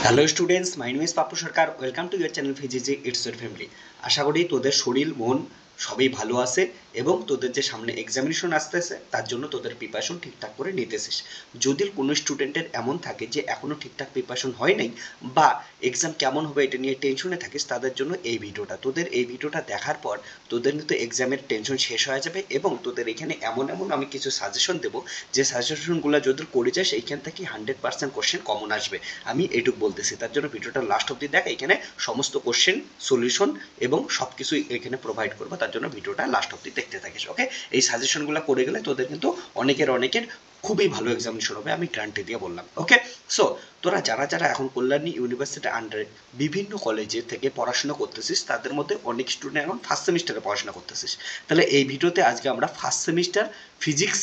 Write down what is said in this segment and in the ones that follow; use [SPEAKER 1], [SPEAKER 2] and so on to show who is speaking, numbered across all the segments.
[SPEAKER 1] Hello students, my name is Pappu Sarkar. Welcome to your channel ফিজিজি it's your family. আশা করি তোদের শরীর মন সবই ভালো আছে এবং তোদের যে সামনে এক্সামিনেশন আসতেছে তার জন্য তোদের প্রিপারেশন ঠিকঠাক করে নিতেছিস। যদি কোনো স্টুডেন্টের এমন থাকে যে এখনও ঠিকঠাক প্রিপারেশন হয় নাই বা এক্সাম কেমন হবে এটা নিয়ে টেনশনে থাকিস, তাদের জন্য এই ভিডিওটা। তোদের এই ভিডিওটা দেখার পর তোদের কিন্তু এক্সামের টেনশন শেষ হয়ে যাবে এবং তোদের এখানে এমন আমি কিছু সাজেশন দেবো যে সাজেশনগুলো যদি করে যাস এইখান থেকে 100% কোশ্চেন কমন আসবে। আমি এটুকু বলতেছি, তার জন্য ভিডিওটা লাস্ট অবধি দেখ। এখানে সমস্ত কোশ্চেন সলিউশন এবং সব কিছুই এখানে প্রোভাইড করবো, তার জন্য ভিডিওটা লাস্ট অবধি দেখতে থাকিস। ওকে, এই সাজেশনগুলো করে গেলে তোদের কিন্তু অনেকের খুবই ভালো এক্সামিনেশন হবে, আমি গ্যারান্টি দিয়ে বললাম। ওকে, সো তোরা যারা এখন কল্যাণী ইউনিভার্সিটির আন্ডারে বিভিন্ন কলেজে থেকে পড়াশোনা করতেছিস, তাদের মধ্যে অনেক স্টুডেন্ট এখন ফার্স্ট সেমিস্টারে পড়াশোনা করতেছিস। তাহলে এই ভিডিওতে আজকে আমরা ফার্স্ট সেমিস্টার ফিজিক্স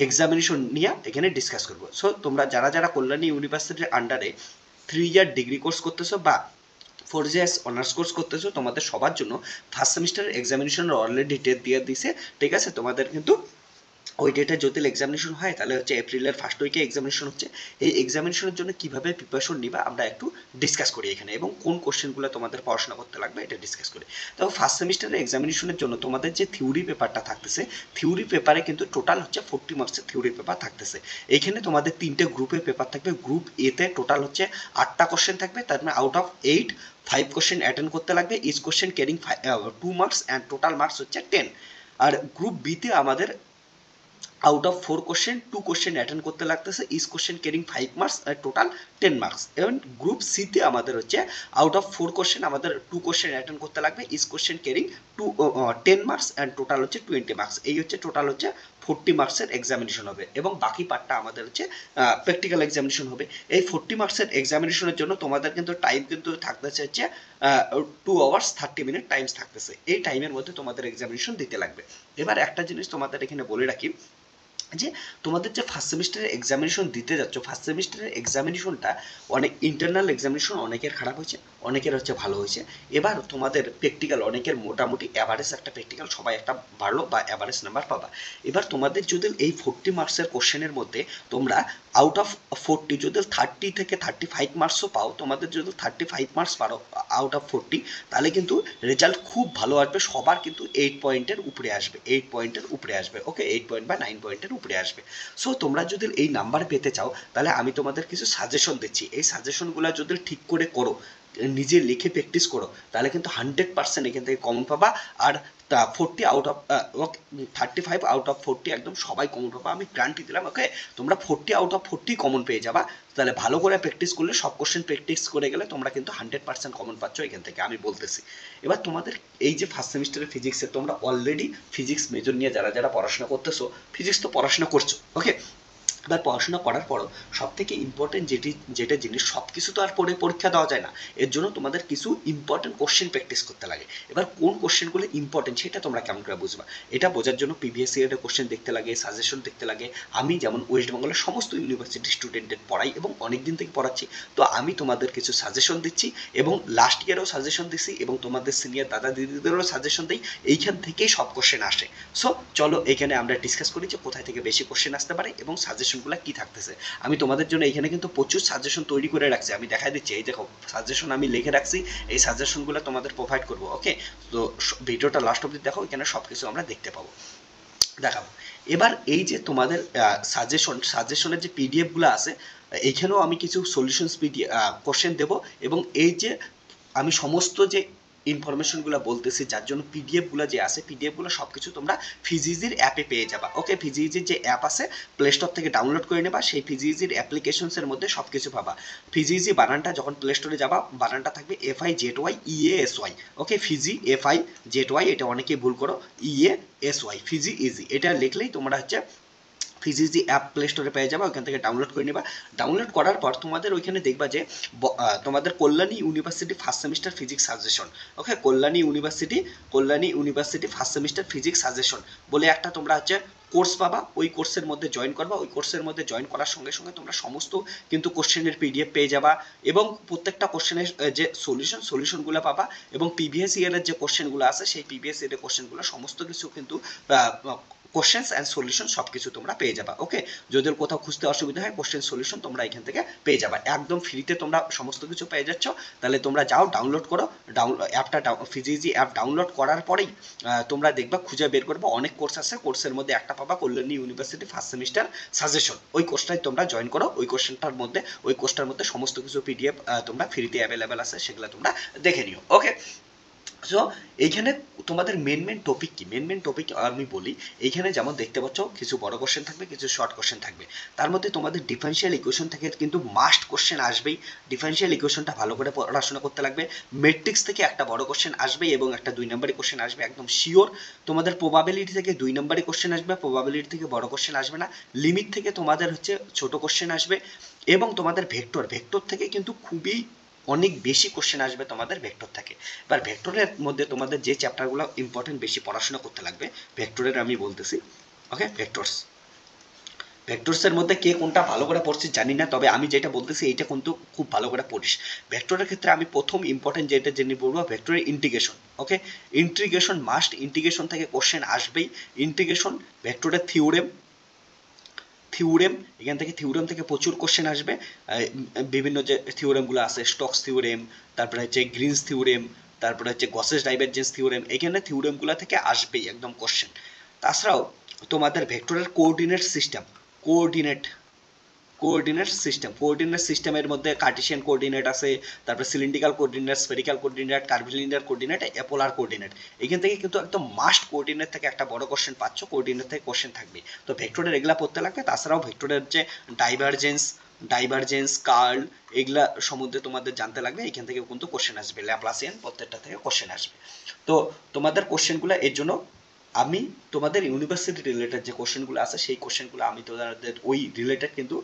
[SPEAKER 1] এক্সামিনেশন নিয়ে এখানে ডিসকাস করবো। সো তোমরা যারা কল্যাণী ইউনিভার্সিটির আন্ডারে 3 ইয়ার ডিগ্রি কোর্স করতেছো বা 4 ইয়ার্স অনার্স কোর্স করতেছো, তোমাদের সবার জন্য ফার্স্ট সেমিস্টারের এক্সামিনেশন অলরেডি ডেট দিয়ে দিছে। ঠিক আছে, তোমাদের কিন্তু ওই ডেটে যদি এক্সামিনেশন হয় তাহলে হচ্ছে এপ্রিলের ফার্স্ট উইকে এক্সামিনেশন হচ্ছে। এই এক্সামিনেশনের জন্য কিভাবে প্রিপারেশন নিবা আমরা একটু ডিসকাস করি এখানে, এবং কোন কোশ্চেনগুলো তোমাদের পড়াশোনা করতে লাগবে এটা ডিসকাস করি। তো ফার্স্ট সেমিস্টারের এক্সামিনেশনের জন্য তোমাদের যে থিওরি পেপারটা থাকতেছে, থিওরি পেপারে কিন্তু টোটাল হচ্ছে 40 মার্কসের থিওরি পেপার থাকতেছে। এইখানে তোমাদের 3টে গ্রুপের পেপার থাকবে। গ্রুপ এতে টোটাল হচ্ছে 8টা কোশ্চেন থাকবে, তার মানে আউট অফ 8 5 কোশ্চেন অ্যাটেন্ড করতে লাগবে। Each question carrying 2 marks and total marks হচ্ছে 10। আর গ্রুপ বিতে আমাদের out of 4 question 2 question attend করতে লাগতেছে। ইচ কোশ্চেন ক্যারিং 5 মার্কস আর টোটাল 10 মার্কস। এবং গ্রুপ সিতে আমাদের হচ্ছে আউট অফ 4 কোশ্চেন আমাদের 2 কোশ্চেন অ্যাটেন্ড করতে লাগবে। Each question carrying 10 marks and total হচ্ছে 20 মার্কস। এই হচ্ছে টোটাল হচ্ছে 40 মার্কসের এক্সামিনেশন হবে, এবং বাকি পার্টটা আমাদের হচ্ছে প্র্যাকটিক্যাল এক্সামিনেশন হবে। এই 40 মার্কসের এক্সামিনেশনের জন্য তোমাদের কিন্তু টাইম কিন্তু থাকতেছে হচ্ছে 2 আওয়ার্স 30 মিনিট টাইমস থাকতেছে। এই টাইমের মধ্যে তোমাদের এক্সামিনেশন দিতে লাগবে। এবার একটা জিনিস তোমাদের এখানে বলে রাখি যে তোমাদের যে ফার্স্ট সেমিস্টারের এক্সামিনেশন দিতে যাচ্ছ, ফার্স্ট সেমিস্টারের এক্সামিনেশনটা অনেক ইন্টারনাল এক্সামিনেশন অনেকের খারাপ হয়েছে, অনেকের হচ্ছে ভালো হয়েছে। এবার তোমাদের প্র্যাকটিক্যাল অনেকের মোটামুটি অ্যাভারেজ একটা প্র্যাকটিক্যাল সবাই একটা ভালো বা অ্যাভারেজ নাম্বার পাবা। এবার তোমাদের যদি এই 40 মার্কসের কোশ্চেনের মধ্যে তোমরা আউট অফ 40 যদি 30 থেকে 35 মার্কসও পাও, তোমাদের যদি 35 মার্কস পারো আউট অফ 40, তাহলে কিন্তু রেজাল্ট খুব ভালো আসবে। সবার কিন্তু 8 পয়েন্টের উপরে আসবে, 8 পয়েন্টের উপরে আসবে। ওকে, 8 পয়েন্ট বা 9 পয়েন্টের উপরে আসবে। সো তোমরা যদি এই নাম্বার পেতে চাও তাহলে আমি তোমাদের কিছু সাজেশন দিচ্ছি। এই সাজেশনগুলো যদি ঠিক করে করো, নিজে লিখে প্র্যাকটিস করো, তাহলে কিন্তু 100% এখান থেকে কমন পাবা। আর 40 আউট অফ 35 আউট অফ 40 একদম সবাই কমন পাবা, আমি গ্যারান্টি দিলাম। ওকে, তোমরা 40 আউট অফ 40 কমন পেয়ে যাবা। তাহলে ভালো করে প্র্যাকটিস করলে, সব কোশ্চেন প্র্যাকটিস করে গেলে তোমরা কিন্তু 100% কমন পাচ্ছ এখান থেকে, আমি বলতেছি। এবার তোমাদের এই যে ফার্স্ট সেমিস্টারের ফিজিক্সে তোমরা অলরেডি ফিজিক্স মেজর নিয়ে যারা পড়াশোনা করতেছো, ফিজিক্স তো পড়াশোনা করছো। ওকে, এবার পড়াশোনা করার পরও সব থেকে ইম্পর্টেন্ট যেটা জিনিস, সব কিছু তো আর পড়ে পরীক্ষা দেওয়া যায় না। এর জন্য তোমাদের কিছু ইম্পর্টেন্ট কোশ্চেন প্র্যাকটিস করতে লাগে। এবার কোন কোশ্চেনগুলো ইম্পর্টেন্ট সেটা তোমরা কেমন করে বুঝবা? এটা বোঝার জন্য প্রিভিয়াস ইয়ারের কোশ্চেন দেখতে লাগে, সাজেশন দেখতে লাগে। আমি যেমন ওয়েস্ট বেঙ্গলের সমস্ত ইউনিভার্সিটি স্টুডেন্টদের পড়াই এবং অনেক দিন থেকে পড়াচ্ছি, তো আমি তোমাদের কিছু সাজেশন দিচ্ছি এবং লাস্ট ইয়ারেও সাজেশন দিচ্ছি এবং তোমাদের সিনিয়র দাদা দিদিদেরও সাজেশন দিই। এইখান থেকেই সব কোশ্চেন আসে। সো চলো এখানে আমরা ডিসকাস করি যে কোথায় থেকে বেশি কোশ্চেন আসতে পারে এবং সাজেশনগুলো কি থাকতেছে। আমি তোমাদের জন্য এখানে কিন্তু প্রচুর সাজেশন তৈরি করে রাখছি, আমি দেখাই দিচ্ছি। এই দেখো সাজেশন আমি লিখে রাখছি, এই সাজেশনগুলো তোমাদের প্রোভাইড করবো। ওকে, তো ভিডিওটা লাস্ট অবধি দেখো, এখানে সব কিছু আমরা দেখতে পাবো, দেখাবো। এবার এই যে তোমাদের সাজেশনের যে পিডিএফগুলো আছে, এইখানেও আমি কিছু সলিউশনস পিডিএফ কোশ্চেন দেবো, এবং এই যে আমি সমস্ত যে ইনফরমেশনগুলো বলতেছি, যার জন্য পিডিএফগুলো যে আছে, পিডিএফগুলো সব কিছু তোমরা ফিজিজির অ্যাপে পেয়ে যাবা। ওকে, ফিজিজির যে অ্যাপ আছে প্লে স্টোর থেকে ডাউনলোড করে নেবা, সেই ফিজিজির অ্যাপ্লিকেশনসের মধ্যে সব কিছু পাবা। ফিজিজি বানানটা যখন প্লে স্টোরে যাবা, বানানটা থাকবে FIZYEASY। ওকে, ফিজি FIZY, এটা অনেকেই ভুল করো, EASY, ফিজি ইজি, এটা লিখলেই তোমরা হচ্ছে ফিজিজি অ্যাপ প্লে স্টোরে পেয়ে যাবে, ওইখান থেকে ডাউনলোড করে নেবা। ডাউনলোড করার পর তোমাদের ওইখানে দেখবা যে তোমাদের Kalyani university first semester physics suggestion. Okay, Kalyani university first semester physics suggestion বলে একটা তোমরা হচ্ছে কোর্স পাবা। ওই কোর্সের মধ্যে জয়েন করবা। ওই কোর্সের মধ্যে জয়েন করার সঙ্গে সঙ্গে তোমরা সমস্ত কিন্তু কোশ্চেনের পিডিএফ পেয়ে যাবা, এবং প্রত্যেকটা কোশ্চেনের যে সলিউশনগুলো পাবা, এবং প্রিভিয়াস ইয়ারের যে কোশ্চেনগুলো আছে সেই প্রিভিয়াস ইয়ারের কোশ্চেনগুলো সমস্ত কিছু কিন্তু কোশ্চেন্স অ্যান্ড সলিউশন সব কিছু তোমরা পেয়ে যাবা। ওকে, যদি কোথাও খুঁজতে অসুবিধা হয় কোশ্চেন সলিউশন তোমরা এখান থেকে পেয়ে যাবা, একদম ফ্রিতে তোমরা সমস্ত কিছু পেয়ে যাচ্ছ। তাহলে তোমরা যাও ডাউনলোড করো, অ্যাপটা ফিজিজি অ্যাপ ডাউনলোড করার পরেই তোমরা দেখবা খুঁজে বের করবে অনেক কোর্স আছে, কোর্সের মধ্যে একটা পাবা Kalyani university first semester suggestion, ওই কোর্সটাই তোমরা জয়েন করো। ওই কোর্সটার মধ্যে সমস্ত কিছু পিডিএফ তোমরা ফ্রিতে অ্যাভেলেবেল আছে, সেগুলো তোমরা দেখে নিও। ওকে, সো এইখানে তোমাদের মেন টপিক কি, মেন টপিক আমি বলি। এইখানে যেমন দেখতে পাচ্ছ কিছু বড় কোশ্চেন থাকবে, কিছু শর্ট কোশ্চেন থাকবে। তার মধ্যে তোমাদের ডিফারেন্সিয়াল ইকুয়েশন থেকে কিন্তু মাস্ট কোশ্চেন আসবেই, ডিফারেন্সিয়াল ইকুয়েশনটা ভালো করে পড়াশোনা করতে লাগবে। ম্যাট্রিক্স থেকে একটা বড় কোশ্চেন আসবে এবং একটা 2 নম্বরের কোশ্চেন আসবে একদম শিওর। তোমাদের প্রবাবিলিটি থেকে 2 নম্বরের কোশ্চেন আসবে, প্রবাবিলিটি থেকে বড় কোশ্চেন আসবে না। লিমিট থেকে তোমাদের হচ্ছে ছোট কোশ্চেন আসবে এবং তোমাদের ভেক্টর থেকে কিন্তু খুবই অনেক বেশি কোশ্চেন আসবে তোমাদের ভেক্টর থেকে। এবার ভেক্টরের মধ্যে তোমাদের যে চ্যাপ্টারগুলো ইম্পর্টেন্ট বেশি পড়াশোনা করতে লাগবে ভেক্টরের আমি বলতেছি। ওকে, ভেক্টরসের মধ্যে কে কোনটা ভালো করে পড়ছিস জানি না, তবে আমি যেটা বলতেছি এইটা কিন্তু খুব ভালো করে পড়িস। ভেক্টরের ক্ষেত্রে আমি প্রথম ইম্পর্টেন্ট যেটা জেনে বলবো ভেক্টরের ইন্টিগ্রেশন। ওকে, ইন্টিগ্রেশন মাস্ট, ইন্টিগ্রেশন থেকে কোশ্চেন আসবেই। ইন্টিগ্রেশন, ভেক্টরের থিওরেম, এখান থেকে থিওরেম থেকে প্রচুর কোশ্চেন আসবে। বিভিন্ন যে থিওরেমগুলো আছে, স্টকস থিওরেম, তারপরে হচ্ছে গ্রিনস থিওরেম, তারপরে হচ্ছে গসেস ডাইভারজেন্স থিওরেম, এখানে থিওরেমগুলো থেকে আসবেই একদম কোশ্চেন। তাছাড়াও তোমাদের ভেক্টরের কোঅর্ডিনেট সিস্টেমের মধ্যে কার্টেসিয়ান কোঅর্ডিনেট আছে, তারপরে cylindrical coordinate, spherical coordinate, curvilinear coordinate, polar coordinate. এখান থেকে কিন্তু একদম মাস্ট কোঅর্ডিনেট থেকে একটা বড় কোশ্চেন পাচ্ছ, কোঅর্ডিনেট থেকে কোশ্চেন থাকবে। তো ভেক্টরের এগুলা পড়তে লাগবে। তাছাড়াও ভেক্টরের যে ডাইভারজেন্স কার্ল, এগুলা সম্বন্ধে তোমাদের জানতে লাগবে। এখান থেকে কিন্তু কোশ্চেন আসবে, ল্যাপ্লাসিয়ান, প্রত্যেকটা থেকে কোশ্চেন আসবে। তো তোমাদের কোশ্চেনগুলো এর জন্য আমি তোমাদের ইউনিভার্সিটি রিলেটেড যে কোশ্চেনগুলো আছে সেই কোশ্চেনগুলো আমি তোমাদের ওই রিলেটেড কিন্তু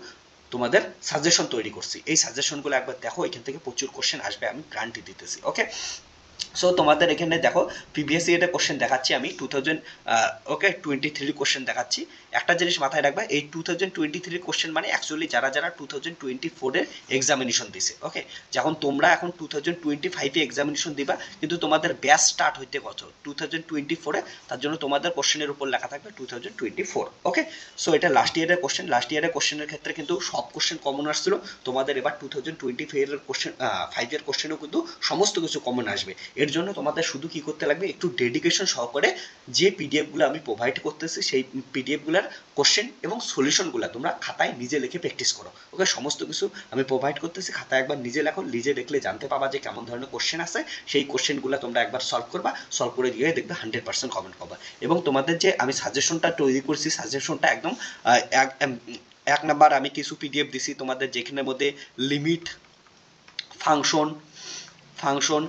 [SPEAKER 1] তোমাদের সাজেশন তৈরি করছি। এই সাজেশনগুলো একবার দেখো, এখান থেকে প্রচুর কোশ্চেন আসবে, আমি গ্যারান্টি দিতেছি। ওকে, সো তোমাদের এখানে দেখো প্রিভিয়াস ইয়ারের কোশ্চেন দেখাচ্ছি আমি 2023 কোশ্চেন দেখাচ্ছি। একটা জিনিস মাথায় রাখবা, এই 2023 কোশ্চেন মানে অ্যাকচুয়ালি যারা 2024 এর এক্সামিনেশন দিছে। ওকে, যখন তোমরা এখন 2025 এ এক্সামিনেশন দিবা, কিন্তু তোমাদের ব্যাচ স্টার্ট হইতে কত 2024 এ, তার জন্য তোমাদের কোশ্চেনের উপর লেখা থাকবে 2024। ওকে, সো এটা লাস্ট ইয়ারের কোশ্চেন। লাস্ট ইয়ারের কোশ্চেনের ক্ষেত্রে কিন্তু সব কোশ্চেন কমন আসছিল, তোমাদের এবার 2025 এর কোশ্চেন 5 এর কোশ্চেনও কিন্তু সমস্ত কিছু কমন আসবে। এর জন্য তোমাদের শুধু কি করতে লাগবে, একটু ডেডিকেশন সহকারে যে পিডিএফগুলো আমি প্রোভাইড করতেছি সেই পিডিএফগুলোর কোশ্চেন এবং সলিউশনগুলো তোমরা খাতায় নিজে লিখে প্র্যাকটিস করো। ওকে, সমস্ত কিছু আমি প্রোভাইড করতেছি, খাতায় একবার নিজে লেখো, নিজে দেখলে জানতে পাবা যে কেমন ধরনের কোশ্চেন আছে। সেই কোশ্চেনগুলো তোমরা একবার সলভ করবা, সলভ করে দিয়ে দেখবে 100% কমেন্ট পাবা। এবং তোমাদের যে আমি সাজেশনটা তৈরি করছি, সাজেশনটা একদম এক নাম্বার আমি কিছু পিডিএফ দিছি তোমাদের, যেখানের মধ্যে লিমিট, ফাংশন,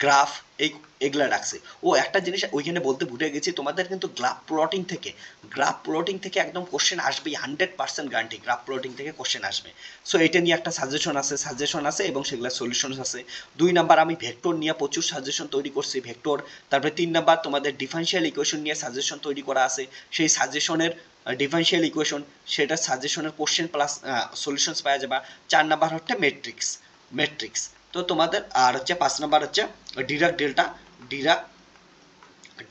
[SPEAKER 1] গ্রাফ, এগুলা রাখছে। ও একটা জিনিস ওইখানে বলতে ভুলে গেছি, তোমাদের কিন্তু গ্রাফ প্লটিং থেকে একদম কোশ্চেন আসবে 100% গ্যারান্টি, গ্রাফ প্লটিং থেকে কোশ্চেন আসবে। সো এটা নিয়ে একটা সাজেশন আছে এবং সেগুলা সলিউশন আছে। 2 নাম্বার আমি ভেক্টর নিয়ে প্রচুর সাজেশন তৈরি করছি, ভেক্টর। তারপরে 3 নাম্বার তোমাদের ডিফারেনশিয়াল ইকুয়েশন নিয়ে সাজেশন তৈরি করা আছে। সেই সাজেশনের ডিফারেনশিয়াল ইকুয়েশন, সেটা সাজেশনের কোশ্চেন প্লাস সলিউশনস পাওয়া যাবে। 4 নাম্বার হচ্ছে ম্যাট্রিক্স। তো তোমাদের আর হচ্ছে 5 নাম্বার হচ্ছে Dirac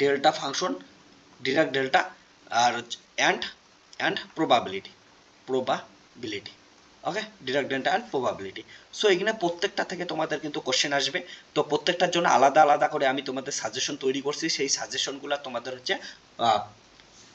[SPEAKER 1] delta function, Dirac delta আর and probability. Okay, Dirac delta and probability. So এখানে প্রত্যেকটা থেকে তোমাদের কিন্তু কোশ্চেন আসবে। তো প্রত্যেকটার জন্য আলাদা আলাদা করে আমি তোমাদের সাজেশন তৈরি করছি। সেই সাজেশনগুলো তোমাদের হচ্ছে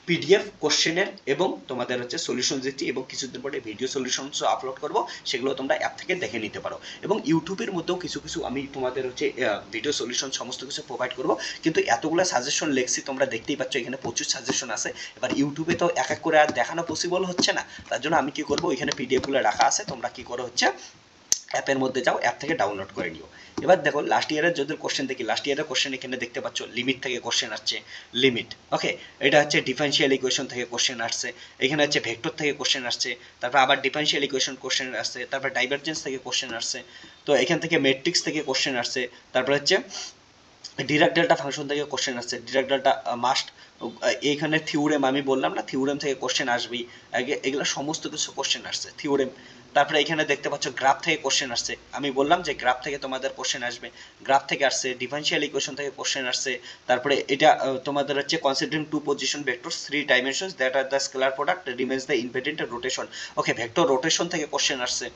[SPEAKER 1] পিডিএফ কোশ্চেনের এবং তোমাদের হচ্ছে সলিউশন দিচ্ছি, এবং কিছুদিন পরে ভিডিও সলিউশনসও আপলোড করব, সেগুলো তোমরা অ্যাপ থেকে দেখে নিতে পারো। এবং ইউটিউবের মধ্যেও কিছু আমি তোমাদের হচ্ছে ভিডিও সলিউশন সমস্ত কিছু প্রোভাইড করব। কিন্তু এতগুলো সাজেশন লেখছি, তোমরা দেখতেই পাচ্ছ এখানে প্রচুর সাজেশন আছে। এবার ইউটিউবে তো এক এক করে আর দেখানো পসিবল হচ্ছে না, তার জন্য আমি কি করব, এখানে পিডিএফগুলো রাখা আছে, তোমরা কি করো হচ্ছে অ্যাপের মধ্যে যাও, অ্যাপ থেকে ডাউনলোড করে নিও। এবার দেখো লাস্ট ইয়ারের যদি কোশ্চেন দেখি, লাস্ট ইয়ারের কোশ্চেন এখানে দেখতে পাচ্ছ লিমিট থেকে কোশ্চেন আসছে, লিমিট। ওকে, এটা হচ্ছে ডিফারেনশিয়াল ইকুয়েশন থেকে কোশ্চেন আসছে, এখানে হচ্ছে ভেক্টর থেকে কোশ্চেন আসছে, তারপর আবার ডিফারেনশিয়াল ইকুয়েশন কোশ্চেন আসছে, তারপর ডাইভারজেন্স থেকে কোশ্চেন আসছে, তো এখান থেকে ম্যাট্রিক্স থেকে কোশ্চেন আসছে, তারপর হচ্ছে ডিরাক ডেল্টা ফাংশন থেকে কোশ্চেন আসছে, ডিরাক ডেল্টা মাস্ট, এইখানে থিওরেম আমি বললাম না, থিওরেম থেকে কোশ্চেন আসবেই, এগুলো সমস্ত কিছু কোশ্চেন আসছে থিওরেম। তারপরে এখানে দেখতে পাচ্ছ গ্রাফ থেকে কোশ্চেন আসছে, আমি বললাম যে গ্রাফ থেকে তোমাদের কোশ্চেন আসবে, গ্রাফ থেকে আসছে, ডিফারেনশিয়াল ইকুয়েশন থেকে কোশ্চেন আসছে। তারপরে এটা তোমাদের হচ্ছে considering two position vectors three dimensions that are the scalar product remains the invariant rotation, okay vector rotation থেকে কোশ্চেন আসছে,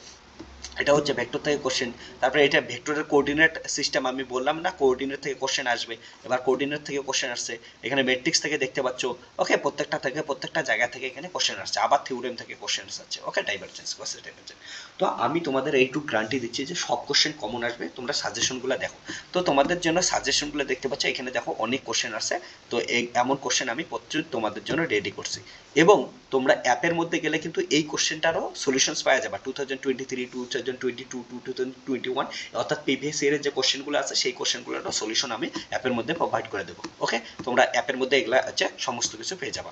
[SPEAKER 1] এটা হচ্ছে ভেক্টর থেকে কোশ্চেন। তারপরে এটা ভেক্টরের কোঅর্ডিনেট সিস্টেম আমি বললাম না, কোঅর্ডিনেট থেকে কোশ্চেন আসবে, এবার কোঅর্ডিনেট থেকে কোশ্চেন আসছে, এখানে ম্যাট্রিক্স থেকে দেখতে পাচ্ছ, ওকে প্রত্যেকটা জায়গা থেকে এখানে কোশ্চেন আসছে, আবার থিওরেম থেকে কোশ্চেন আসছে, ওকে ডাইভারজেন্স কোশ্চেন ডাইভারজেন্স। তো আমি তোমাদের এইটুকু গ্যারান্টি দিচ্ছি যে সব কোশ্চেন কমন আসবে, তোমরা সাজেশনগুলো দেখো। তো তোমাদের জন্য সাজেশনগুলো দেখতে পাচ্ছ, এখানে দেখো অনেক কোশ্চেন আসছে, তো এমন কোশ্চেন আমি প্রচুর তোমাদের জন্য রেডি করছি। এবং তোমরা অ্যাপের মধ্যে গেলে কিন্তু এই কোশ্চেনটারও সলিউশনস পাওয়া যাবে 2023, 2022, 2021, অর্থাৎ প্রিভিয়াস ইয়ারের যে কোশ্চেনগুলো আছে সেই কোশ্চেনগুলোরও সলিউশন আমি অ্যাপের মধ্যে প্রোভাইড করে দেবো, ওকে তোমরা অ্যাপের মধ্যে এগুলা হচ্ছে সমস্ত কিছু পেয়ে যাবা।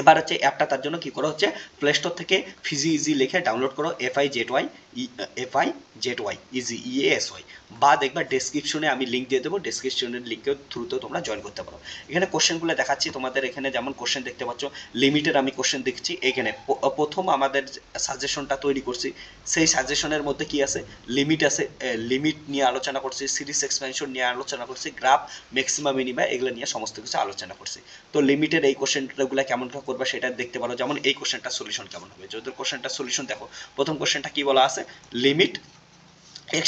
[SPEAKER 1] এবার হচ্ছে অ্যাপটা তার জন্য কি করো হচ্ছে প্লে স্টোর থেকে ফিজি ইজি লিখে ডাউনলোড করো, FIZY ইজি EASY, বা দেখবা ডেসক্রিপশনে আমি লিঙ্ক দিয়ে দেবো, ডেসক্রিপশনের লিঙ্কের থ্রুতেও তোমরা জয়েন করতে পারো। এখানে কোশ্চেনগুলো দেখাচ্ছি তোমাদের, এখানে যেমন কোশ্চেন দেখতে পাচ্ছ লিমিটের আমি কোশ্চেন দেখছি, এখানে প্রথম আমাদের সাজেশনটা তৈরি করছি, সেই সাজেশনের মধ্যে কি আছে, লিমিট আছে, লিমিট নিয়ে আলোচনা করছি, সিরিজ এক্সপেনশন নিয়ে আলোচনা করছি, গ্রাফ ম্যাক্সিমা মিনিমা এগুলো নিয়ে সমস্ত কিছু আলোচনা করছি। তো লিমিটের এই কোশ্চেনগুলো কেমন করবে সেটা দেখতে পারো, যেমন এই কোশ্চেনটার সলিউশন কেমন হবে, যদি কোশ্চেনটার সলিউশন দেখো, প্রথম কোশ্চেনটা কি বলা আছে, লিমিট x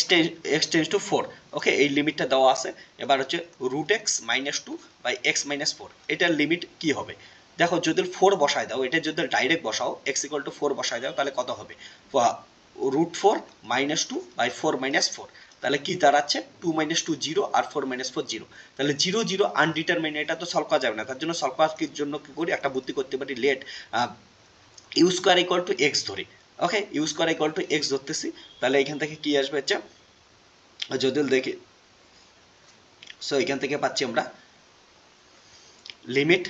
[SPEAKER 1] টেন্ডস টু 4, ওকে এই লিমিটটা দেওয়া আছে। এবার হচ্ছে √x - 2 বাই x - 4, এটার লিমিট কি হবে, দেখো যদি 4 বসায় দাও, এটা যদি ডাইরেক্ট বসাও x = 4 বসায় দাও, তাহলে কত হবে, √4 - 2 বাই 4 - 4, তাহলে কি দাঁড়াচ্ছে 2 - 2 0 আর 4 - 4 0, তাহলে 0 0 আনডিটারমাইন্ড, এটা তো সলভ করা যাবে না, তার জন্য সলভ করার জন্য কি করি, একটা বুদ্ধি করতে পারি, let u square equal to x ধরি, okay u square equal to x ধরতেছি, তাহলে এখান থেকে কি আসবে হচ্ছে, যদি দেখি, সো এখান থেকে পাচ্ছি আমরা limit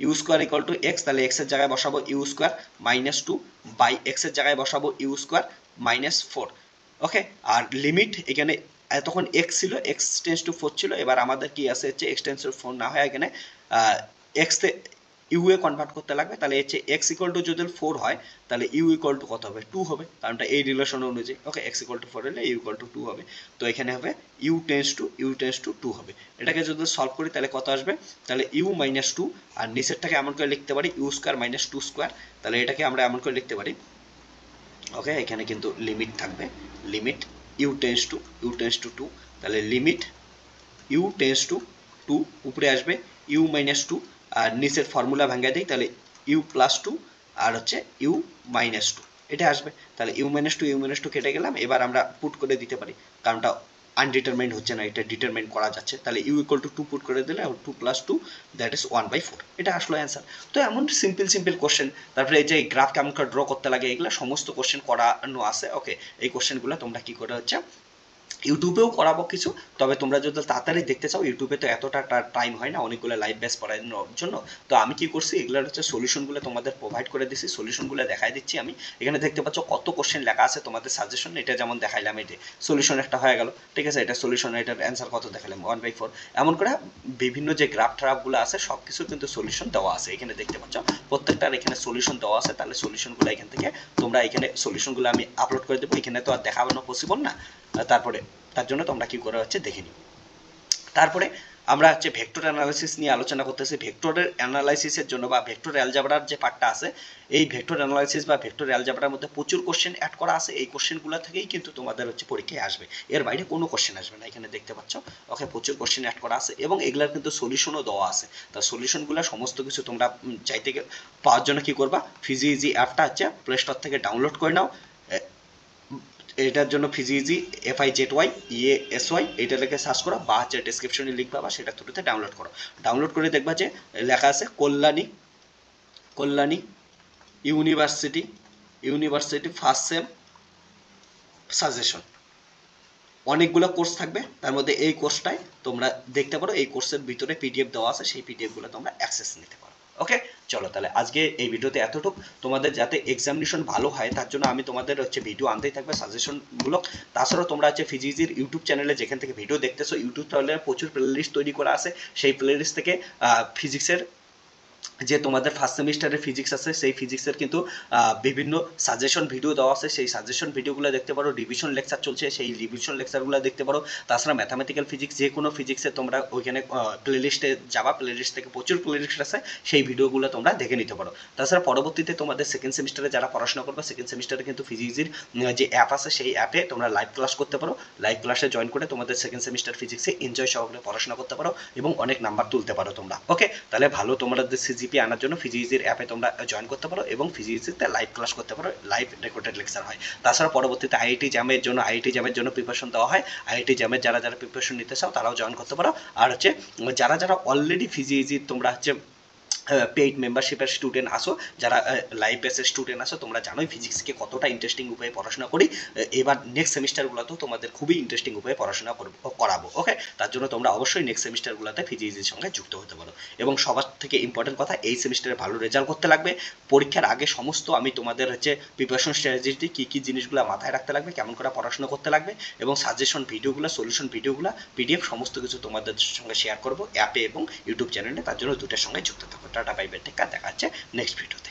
[SPEAKER 1] u square equal to x, তাহলে এক্স এর জায়গায় বসাবো ইউ স্কোয়ার -2 বাই এক্স এর জায়গায় বসাবো ইউ স্কোয়ার -4, ওকে। আর লিমিট এখানে তখন এক্স ছিল, x টেন্ডস টু 4 ছিল, এবার আমাদের কি আছে হচ্ছে x টেন্ডস টু 4 না হয় এখানে এক্স ইউ এ কনভার্ট করতে লাগবে, তাহলে হচ্ছে এক্স ইকুয়াল টু যদি 4 হয় তাহলে ইউ ইকুয়াল টু কত হবে, 2 হবে, কারণটা এই রিলেশন অনুযায়ী, ওকে এক্স ইকুয়াল টু 4 হলে ইউ ইকুয়াল টু 2 হবে, তো এখানে হবে ইউ টেন্ডস টু 2 হবে। এটাকে যদি সলভ করি তাহলে কত আসবে, তাহলে ইউ -2, আর নিচেরটাকে এমন করে লিখতে পারি ইউ স্কোয়ার -2 স্কোয়ার, তাহলে এটাকে আমরা এমন করে লিখতে পারি, ওকে এখানে কিন্তু লিমিট থাকবে, লিমিট ইউ টেন্ডস টু 2, তাহলে লিমিট ইউ টেন্ডস টু 2, উপরে আসবে ইউ -2, আর নিচের ফর্মুলা ভাঙা দিই, তাহলে ইউ +2 আর হচ্ছে ইউ -2, এটা আসবে, তাহলে ইউ -2 কেটে গেলাম, এবার আমরা পুট করে দিতে পারি, কারণটা আনডিটারমাইন্ড হচ্ছে না, এটা ডিটারমাইন করা যাচ্ছে, তাহলে ইউ ইকুয়াল টু 2 পুট করে দিলে 2 + 2 দ্যাট ইজ 1/4, এটা আসলো অ্যান্সার। তো এমন সিম্পল কোশ্চেন, তারপরে এই যে গ্রাফ কেমন করে ড্র করতে লাগে, এগুলো সমস্ত কোশ্চেন করানো আছে, ওকে এই কোশ্চেনগুলো তোমরা কি করে হচ্ছে ইউটিউবেও করাবো কিছু, তবে তোমরা যদি তাড়াতাড়ি দেখতে চাও, ইউটিউবে তো এতটা টাইম হয় না অনেকগুলো লাইভ ব্যাচ পড়ানোর জন্য, তো আমি কি করছি এগুলোর হচ্ছে সলিউশনগুলো তোমাদের প্রোভাইড করে দিচ্ছি, সলিউশনগুলো দেখাই দিচ্ছি আমি, এখানে দেখতে পাচ্ছ কত কোশ্চেন লেখা আছে তোমাদের সাজেশন, এটা যেমন দেখাইলাম, এটা সলিউশন একটা হয়ে গেল, ঠিক আছে, এটা সলিউশন, এটার অ্যান্সার কত দেখালাম 1/4, এমন করে বিভিন্ন যে ট্রাফগুলো আছে সব কিছু কিন্তু সলিউশন দেওয়া আছে, এখানে দেখতে পাচ্ছ প্রত্যেকটার এখানে সলিউশন দেওয়া আছে, তাহলে সলিউশনগুলো এখান থেকে তোমরা এখানে সলিউশনগুলো আমি আপলোড করে দেবো, এখানে তো আর দেখানো পসিবল না, তারপরে তার জন্য তোমরা কি করা হচ্ছে দেখে নিও। তারপরে আমরা হচ্ছে ভেক্টর অ্যানালাইসিস নিয়ে আলোচনা করতেছি, ভেক্টরের অ্যানালাইসিসের জন্য বা ভেক্টর অ্যালজেব্রার যে পার্টটা আছে, এই ভেক্টর অ্যানালাইসিস বা ভেক্টর অ্যালজেব্রার মধ্যে প্রচুর কোশ্চেন অ্যাড করা আছে, এই কোশ্চেনগুলো থেকেই কিন্তু তোমাদের হচ্ছে পরীক্ষায় আসবে, এর বাইরে কোনো কোশ্চেন আসবে না, এখানে দেখতে পাচ্ছ, ওকে প্রচুর কোশ্চেন অ্যাড করা আছে, এবং এগুলার কিন্তু সলিউশনও দেওয়া আছে, তার সলিউশনগুলো সমস্ত কিছু তোমরা চাইতে পাওয়ার জন্য কি করবা, ফিজি ইজি অ্যাপটা হচ্ছে প্লে স্টোর থেকে ডাউনলোড করে নাও, এটার জন্য ফিজি FIZY এটা লিখে সার্চ করো, বা হচ্ছে ডেসক্রিপশনে লিঙ্ক পাবা, সেটা থ্রুতে ডাউনলোড করো, ডাউনলোড করে দেখবা যে লেখা আছে Kalyani university first same suggestion, অনেকগুলো কোর্স থাকবে, তার মধ্যে এই কোর্সটাই তোমরা দেখতে পারো, এই কোর্সের ভিতরে PDF দেওয়া আছে, সেই PDF গুলো তোমরা অ্যাক্সেস নিতে পারো, ওকে, চলো তাহলে আজকে এই ভিডিওতে এতটুক। তোমাদের যাতে এক্সামিনেশন ভালো হয় তার জন্য আমি তোমাদের হচ্ছে ভিডিও আনতেই থাকবে সাজেশনগুলো। তাছাড়াও তোমরা হচ্ছে ফিজিক্সের ইউটিউব চ্যানেলে যেখান থেকে ভিডিও দেখতেছো, ইউটিউব চ্যানেলে প্রচুর প্লেলিস্ট তৈরি করা আছে। সেই প্লেলিস্ট থেকে ফিজিক্সের যে তোমাদের ফার্স্ট সেমিস্টারের ফিজিক্স আছে সেই ফিজিক্সের কিন্তু বিভিন্ন সাজেশন ভিডিও দেওয়া আছে, সেই সাজেশন ভিডিওগুলো দেখতে পারো। রিভিশন লেকচার চলছে, সেই রিভিশন লেকচারগুলো দেখতে পারো। তাছাড়া ম্যাথামেটিক্যাল ফিজিক্স যে কোনো ফিজিক্সে তোমরা ওইখানে প্লেলিস্টে যাবা, প্লেলিস্ট থেকে প্রচুর প্লেলিস্ট আছে, সেই ভিডিওগুলো তোমরা দেখে নিতে পারো। তাছাড়া পরবর্তীতে তোমাদের সেকেন্ড সেমিস্টারে যারা পড়াশোনা করবে, সেকেন্ড সেমিস্টারে কিন্তু ফিজিক্সের যে অ্যাপ আছে সেই অ্যাপে তোমরা লাইভ ক্লাস করতে পারো। লাইভ ক্লাসে জয়েন করে তোমাদের সেকেন্ড সেমিস্টার ফিজিক্সে এনজয় সহকারে পড়াশোনা করতে পারো এবং অনেক নাম্বার তুলতে পারো তোমরা। ওকে, তাহলে ভালো তোমাদের সিজিপি আনার জন্য ফিজিক্সের অ্যাপে তোমরা জয়েন করতে পারো এবং ফিজিক্সে লাইভ ক্লাস করতে পারো, লাইভ রেকর্ডেড লেকচার হয়। তাছাড়া পরবর্তীতে আইআইটি জ্যামের জন্য প্রিপারেশন দেওয়া হয়। আইআইটি জ্যামের যারা প্রিপারেশন নিতে চাও তারাও জয়েন করতে পারো। আর হচ্ছে যারা অলরেডি ফিজিক্স তোমরা হচ্ছে পেইড মেম্বারশিপের স্টুডেন্ট আসো, যারা লাইভ বেসের স্টুডেন্ট আসো, তোমরা জানোই ফিজিক্সকে কতটা ইন্টারেস্টিং উপায়ে পড়াশোনা করি। এবার নেক্সট সেমিস্টারগুলোতেও তোমাদের খুবই ইন্টারেস্টিং উপায়ে পড়াশোনা করাবো। ওকে, তার জন্য তোমরা অবশ্যই নেক্সট সেমিস্টারগুলোতে ফিজিক্সের সঙ্গে যুক্ত হতে পারো। এবং সবার থেকে ইম্পর্টেন্ট কথা, এই সেমিস্টারে ভালো রেজাল্ট করতে লাগবে। পরীক্ষার আগে সমস্ত আমি তোমাদের হচ্ছে প্রিপারেশন স্ট্র্যাটেজি কী কী জিনিসগুলো মাথায় রাখতে লাগবে, কেমন করে পড়াশোনা করতে লাগবে এবং সাজেশন ভিডিওগুলো, সলিউশন ভিডিওগুলো, পিডিএফ সমস্ত কিছু তোমাদের সঙ্গে শেয়ার করবো অ্যাপে এবং ইউটিউব চ্যানেলে। তার জন্য দুটোর সঙ্গে যুক্ত থাকো। Tata bye bye, take care, দেখা হচ্ছে নেক্সট ভিডিওতে।